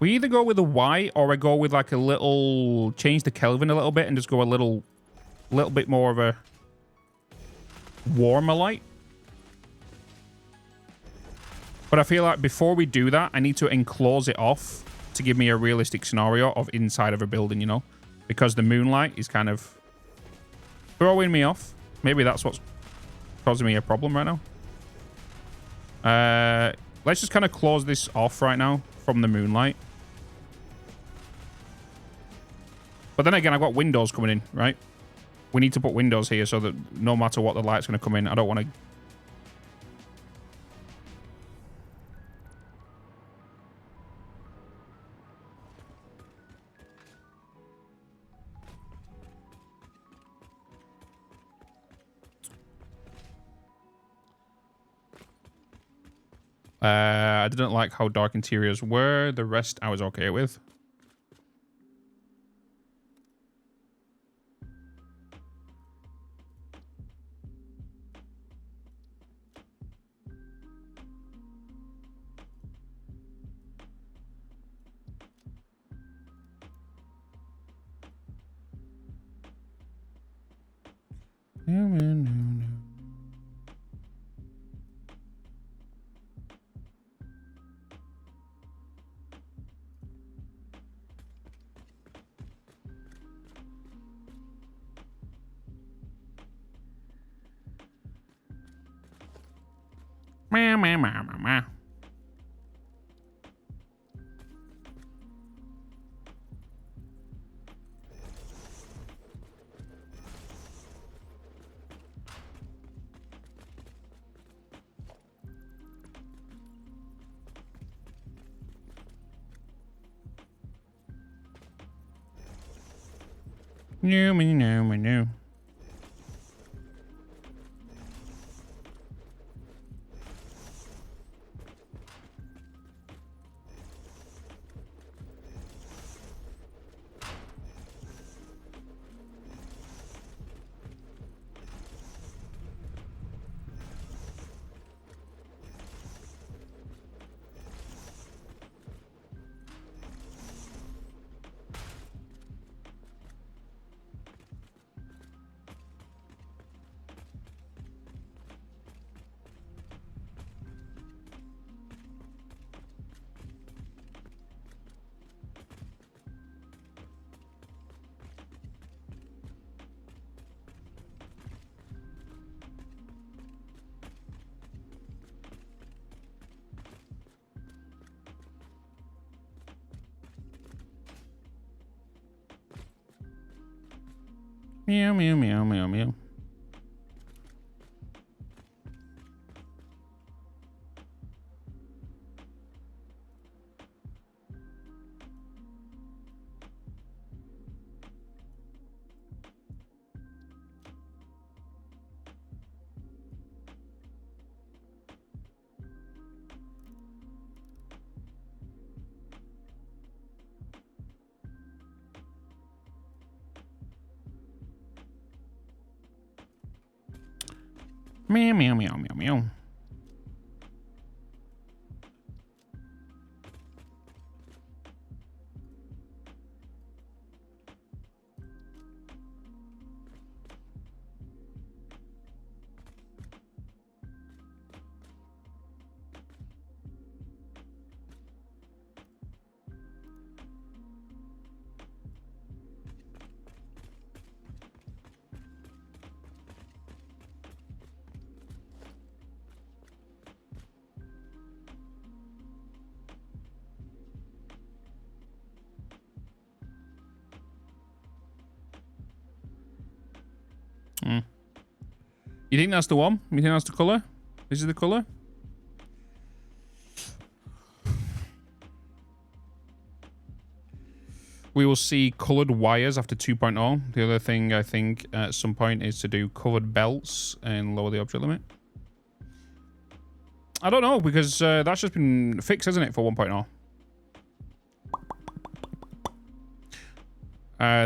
We either go with a white or I go with like a little, change the Kelvin a little bit and just go a little bit more of a warmer light. But I feel like before we do that, I need to enclose it off to give me a realistic scenario of inside of a building, you know? Because the moonlight is kind of throwing me off. Maybe that's what's causing me a problem right now. Let's just kind of close this off right now from the moonlight. But then again, I've got windows coming in, right? We need to put windows here so that no matter what, the light's going to come in. I don't want to... I didn't like how dark interiors were. The rest I was okay with. No. Meow, meow, meow, meow, meow. Meow, meow, meow, meow, meow. You think that's the one? You think that's the color? This is the color? We will see colored wires after 2.0. The other thing I think at some point is to do covered belts and lower the object limit. I don't know, because that's just been fixed, hasn't it, for 1.0?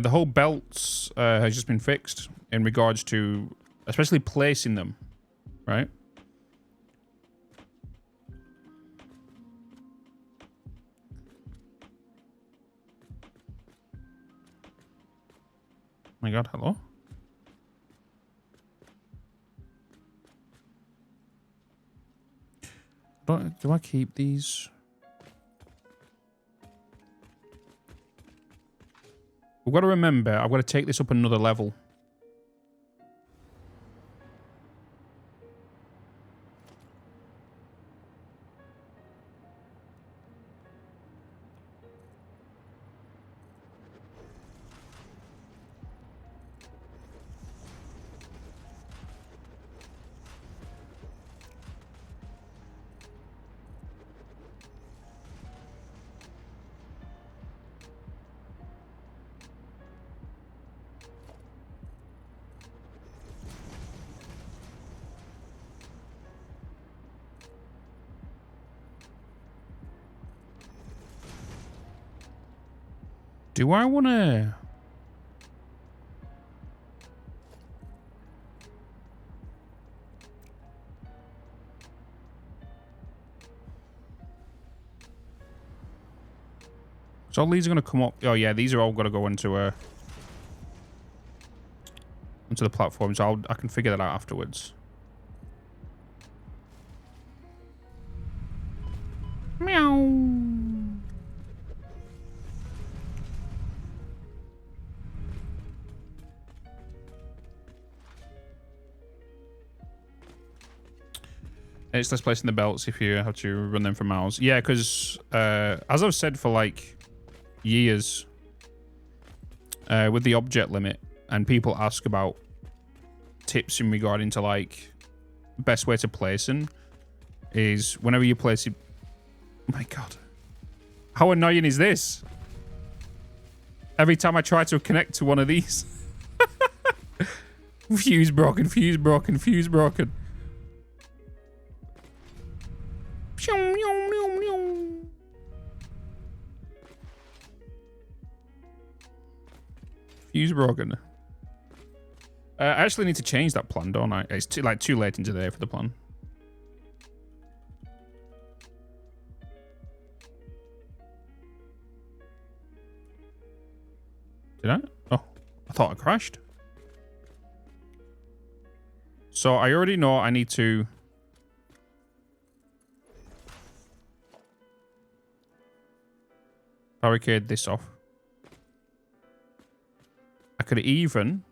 The whole belts has just been fixed in regards to especially placing them, right? my god, hello? Do I keep these? We've got to remember, I've got to take this up another level. Do I want to... So all these are going to come up... Oh, yeah, these are all going to go into the platform, so I can figure that out afterwards. Meow. It's less placing the belts if you have to run them for miles. Yeah, because as I've said for like years with the object limit, and people ask about tips in regarding to like best way to place them, is whenever you place it. Oh my god, how annoying is this? Every time I try to connect to one of these, fuse broken, fuse broken, fuse broken. Fuse broken. I actually need to change that plan, don't I? It's too late into the day for the plan. Did I? Oh, I thought I crashed. So I already know I need to... barricade this off. I could even...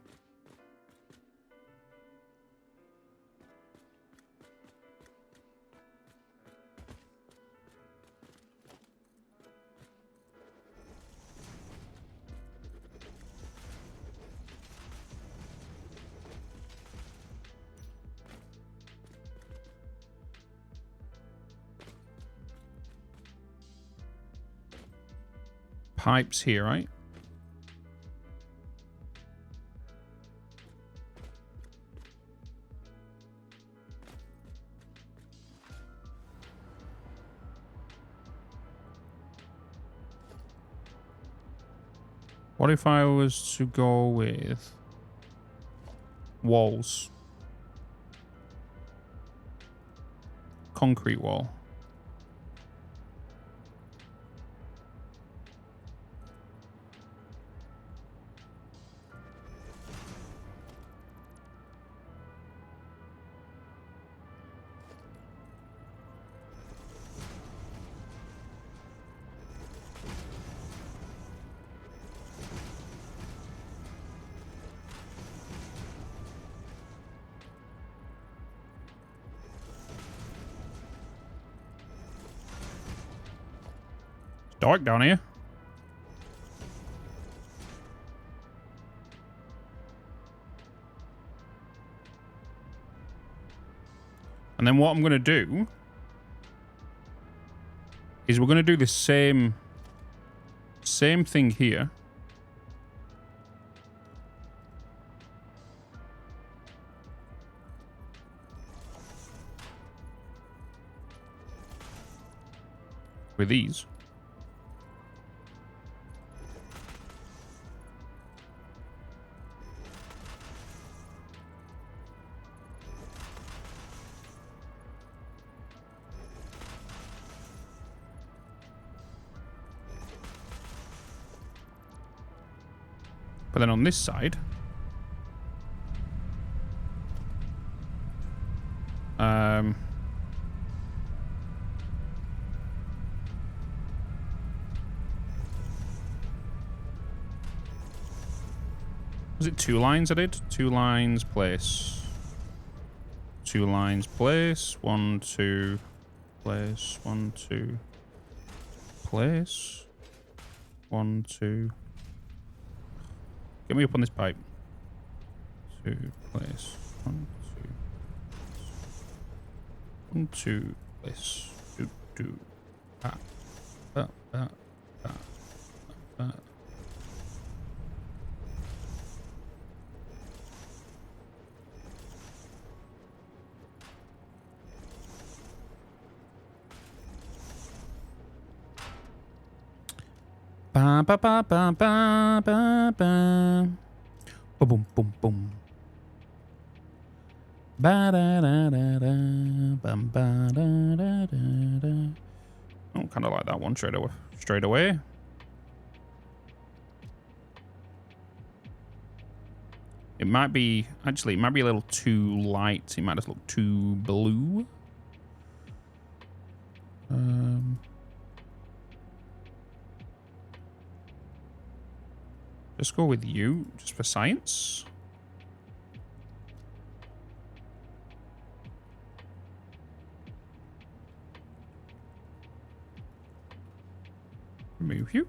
pipes here, right? What if I was to go with walls? Concrete wall. Dark down here. And then what I'm going to do is we're going to do the same thing here. With these. But then on this side, Was it 2 lines I did? 2 lines, place. 2 lines, place. 1, 2, place. 1, 2, place. 1, 2. Get me up on this pipe. 2, place. 1, 2. 1, 2, place. 2, 2. Ah. Ah, ah, ah, ah. Ba ba ba ba ba ba ba. Boom boom boom. Ba da da da da. Bum ba da da da da. Oh, kind of like that one straight away. Straight away. It might be actually. It might be a little too light. It might just look too blue. Let's go with you, just for science. Remove you.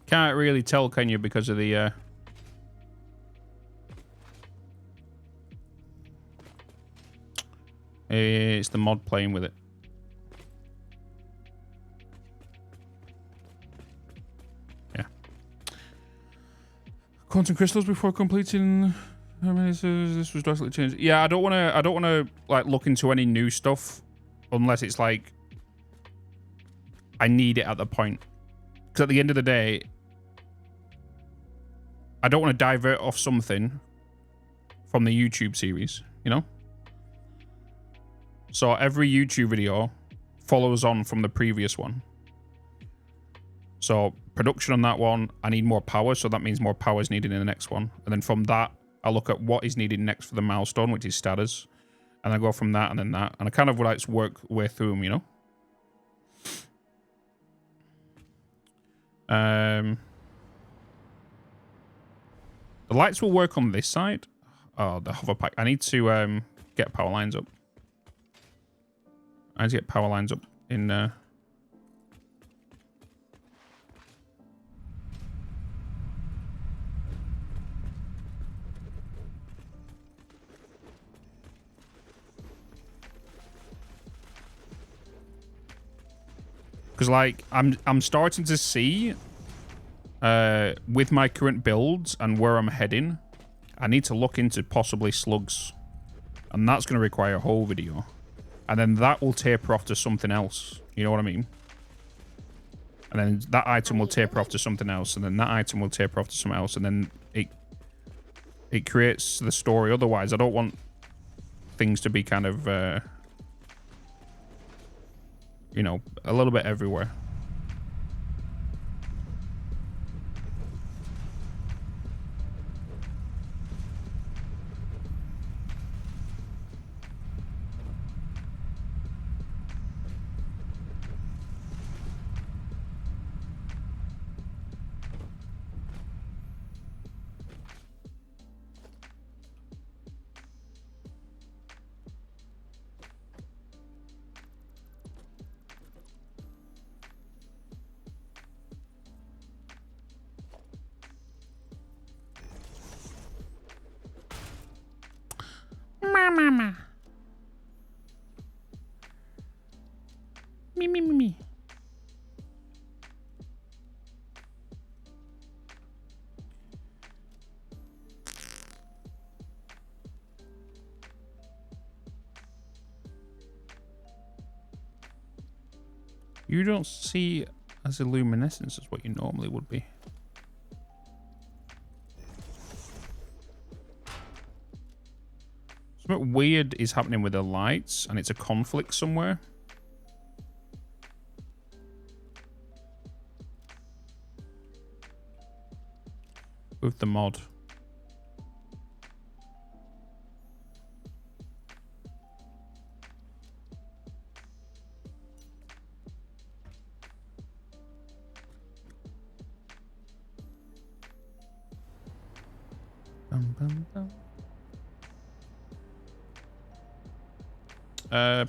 Can't really tell, can you, because of the it's the mod playing with it. Yeah. Quantum crystals before completing. I mean, this was drastically changed. Yeah, I don't want to like look into any new stuff unless it's like I need it at the point. Because at the end of the day, I don't want to divert off something from the YouTube series, you know? So every YouTube video follows on from the previous one. So production on that one, I need more power, so that means more power is needed in the next one. And then from that, I look at what is needed next for the milestone, which is status. And I go from that and then that. And I kind of like to work way through them, you know? The lights will work on this side. Oh, the hover pack. I need to get power lines up. I need to get power lines up in because like I'm starting to see with my current builds and where I'm heading, I need to look into possibly slugs, and that's going to require a whole video, and then that will taper off to something else. You know what I mean? And then that item will taper off to something else, and then that item will taper off to something else, and then it creates the story. Otherwise, I don't want things to be kind of you know, a little bit everywhere. Mama. Me. You don't see as a luminescence as what you normally would be. Something weird is happening with the lights, and it's a conflict somewhere. With the mod.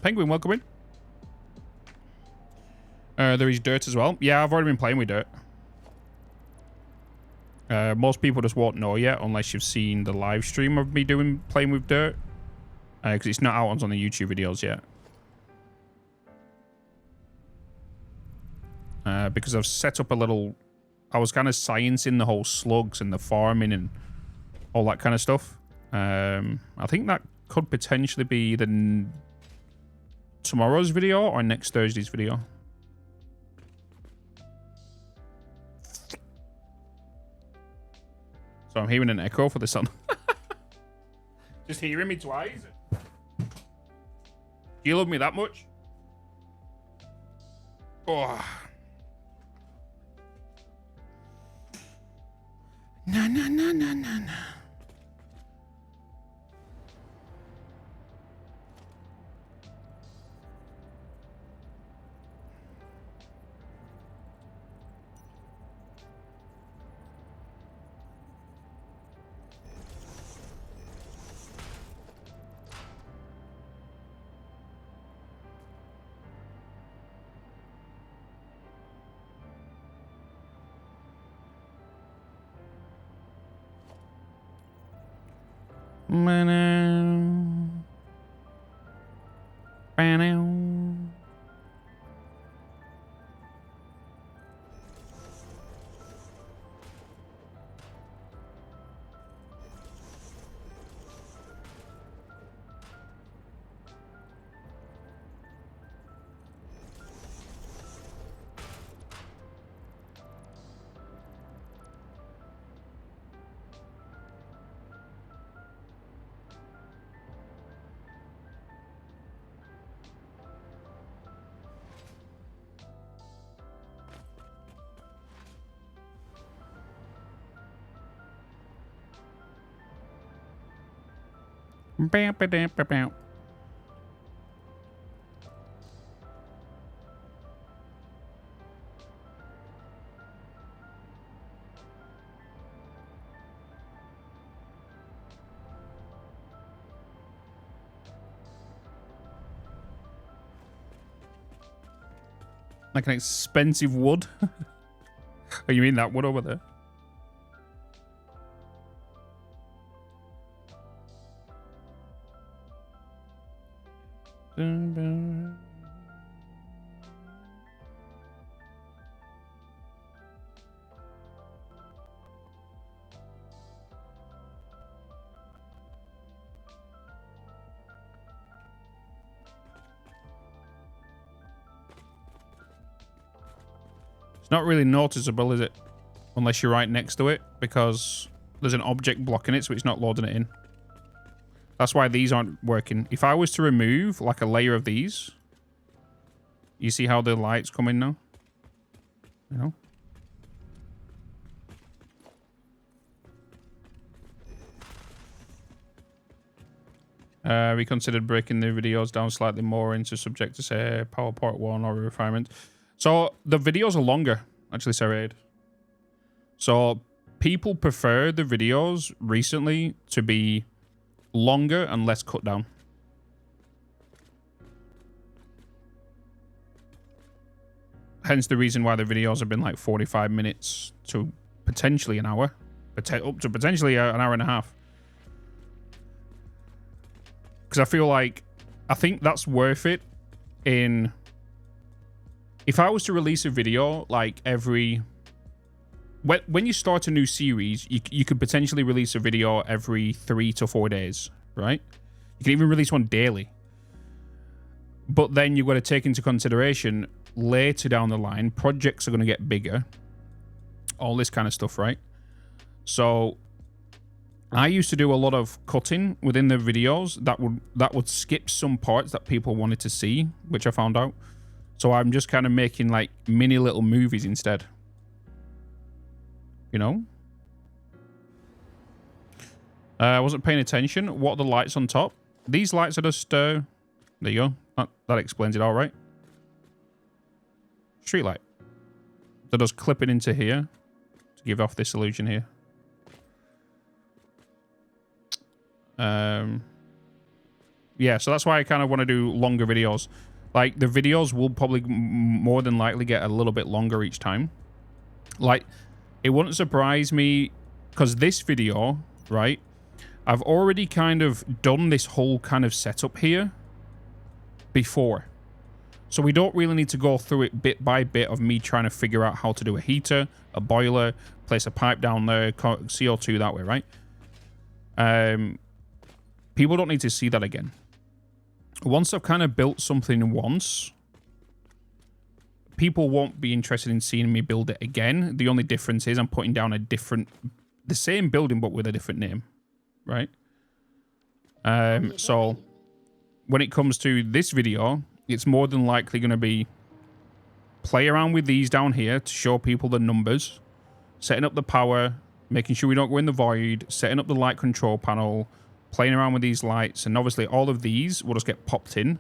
Penguin, welcome in. There is Dirt as well. Yeah, I've already been playing with Dirt. Most people just won't know yet unless you've seen the live stream of me playing with Dirt. Because it's not out on the YouTube videos yet. Because I've set up a little... I was kind of sciencing the whole slugs and the farming and all that kind of stuff. I think that could potentially be tomorrow's video or next Thursday's video. So I'm hearing an echo for the sun. Just hearing me twice. Do you love me that much? Oh. No, no, no, no, no, no. Bam. Like an expensive wood. Oh, you mean that wood over there? It's not really noticeable, is it? Unless you're right next to it, because there's an object blocking it, so it's not loading it in. That's why these aren't working. If I was to remove like a layer of these, you see how the lights come in now? You know? We considered breaking the videos down slightly more into subject to say PowerPoint 1 or a refinement. So the videos are longer, actually, Sarah. So people prefer the videos recently to be longer and less cut down. Hence the reason why the videos have been like 45 minutes to potentially an hour, up to potentially an hour and a half. Because I think that's worth it in... If I was to release a video like every... When you start a new series, you could potentially release a video every 3 to 4 days, right? You can even release one daily. But then you've got to take into consideration later down the line, projects are going to get bigger. All this kind of stuff, right? So I used to do a lot of cutting within the videos that would skip some parts that people wanted to see, which I found out. So I'm just kind of making like mini little movies instead. You know? I wasn't paying attention. What are the lights on top? These lights are just, there you go. That explains it all right. Street light. So just clip it into here to give off this illusion here. Yeah, so that's why I kind of want to do longer videos. Like, the videos will probably more than likely get a little bit longer each time. Like, it wouldn't surprise me, because this video, right, I've already kind of done this whole kind of setup here before. So we don't really need to go through it bit by bit of me trying to figure out how to do a heater, a boiler, place a pipe down there, CO2 that way, right? People don't need to see that again. Once I've kind of built something once, people won't be interested in seeing me build it again. The only difference is I'm putting down the same building but with a different name, right? So when it comes to this video, it's more than likely going to be play around with these down here to show people the numbers, setting up the power, making sure we don't go in the void, setting up the light control panel, playing around with these lights, and obviously all of these will just get popped in.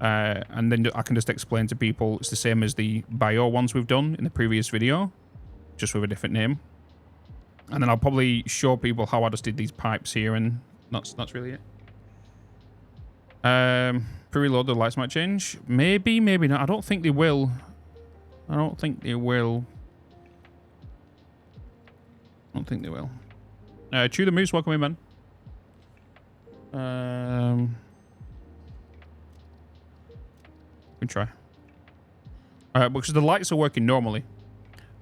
And then I can just explain to people it's the same as the bio ones we've done in the previous video, just with a different name. And then I'll probably show people how I just did these pipes here, and that's really it. Pre-reload, the lights might change. Maybe, maybe not. I don't think they will. I don't think they will. I don't think they will. Chew the Moose, welcome in, man. We can try. Because the lights are working normally.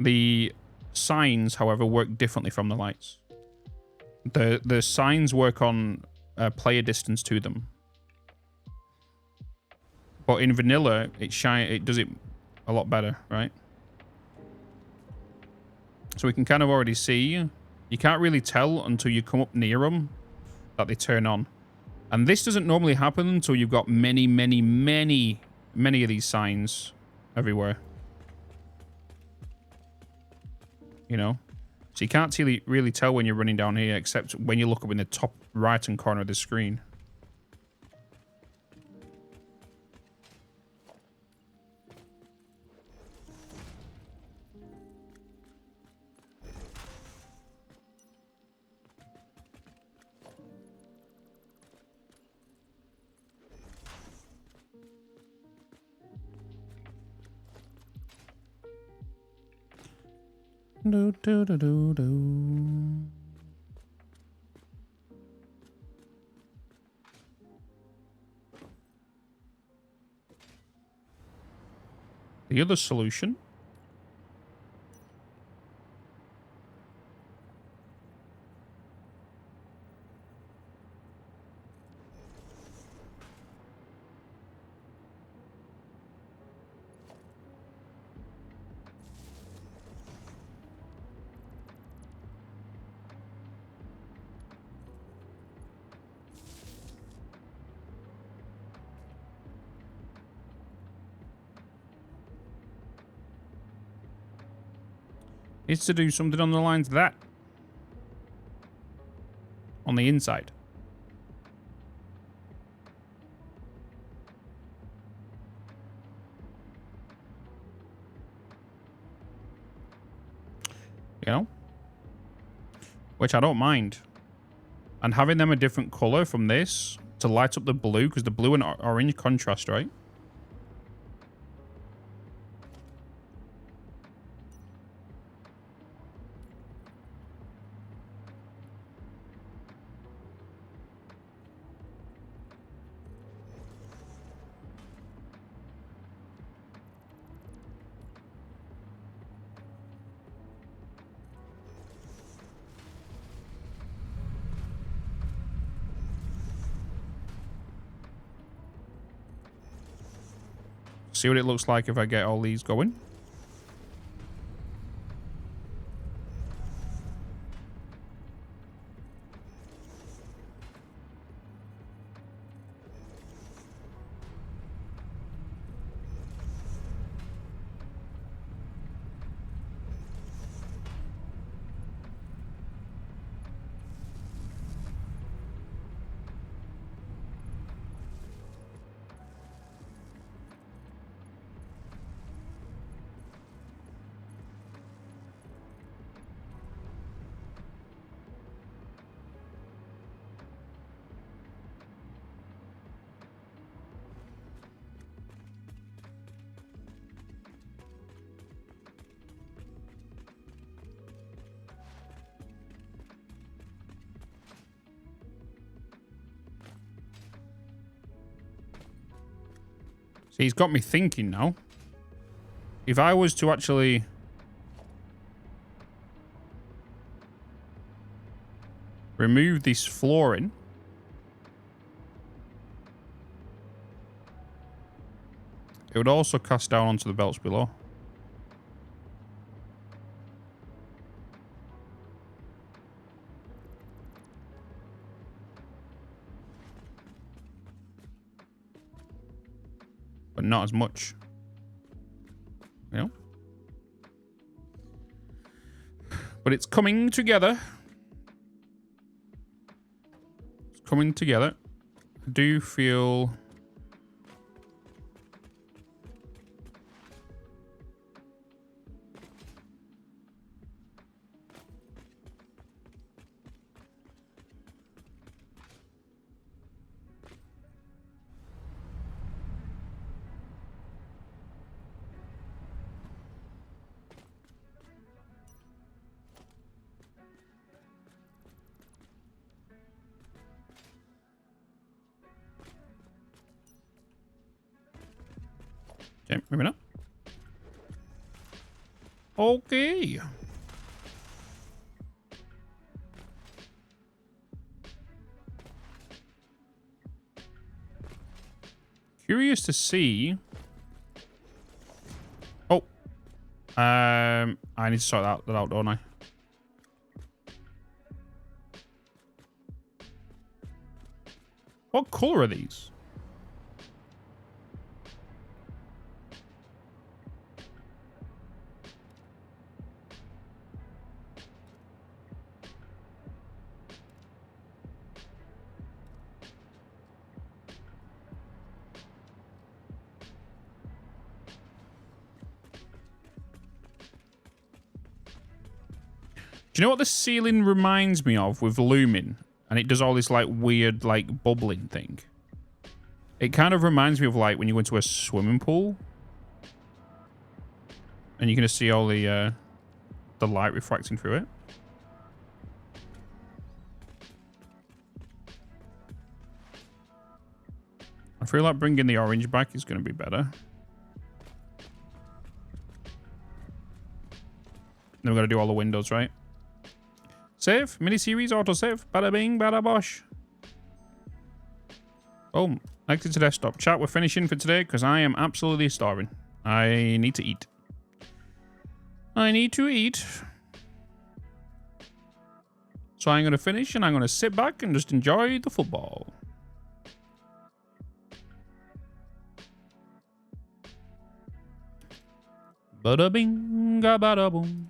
The signs, however, work differently from the lights. The signs work on player distance to them. But in vanilla, it does it a lot better, right? So we can kind of already see. You can't really tell until you come up near them that they turn on. And this doesn't normally happen until you've got many of these signs everywhere. You know? So you can't really tell when you're running down here, except when you look up in the top right-hand corner of the screen. Do, do, do, do, do. The other solution. Is to do something on the lines of that. On the inside. You know? Which I don't mind. And having them a different color from this to light up the blue, because the blue and orange contrast, right? See what it looks like if I get all these going. He's got me thinking now. If I was to actually... remove this flooring... it would also cast down onto the belts below. But not as much. You know? But it's coming together. It's coming together. I do feel... okay, maybe not. Okay. Curious to see. Oh. I need to sort that out, don't I? What color are these? Do you know what the ceiling reminds me of with looming? And it does all this like weird like bubbling thing. It kind of reminds me of like when you go into a swimming pool. And you're going to see all the light refracting through it. I feel like bringing the orange back is going to be better. Then we've got to do all the windows, right? Save. Mini-series, auto-save. Bada bing, bada bosh. Boom. Connected to desktop. Chat, we're finishing for today because I am absolutely starving. I need to eat. I need to eat. So I'm going to finish and I'm going to sit back and just enjoy the football. Bada bing, bada boom.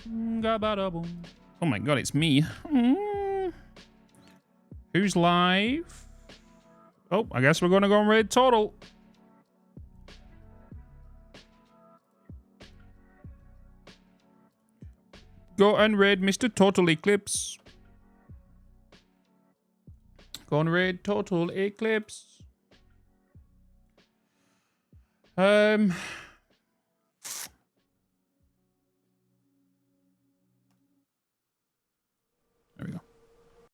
Bada boom. Oh my god, it's me. Who's live? Oh, I guess we're going to go on raid total. Go and raid Mr. Total Eclipse. Go and raid Total Eclipse. There we go.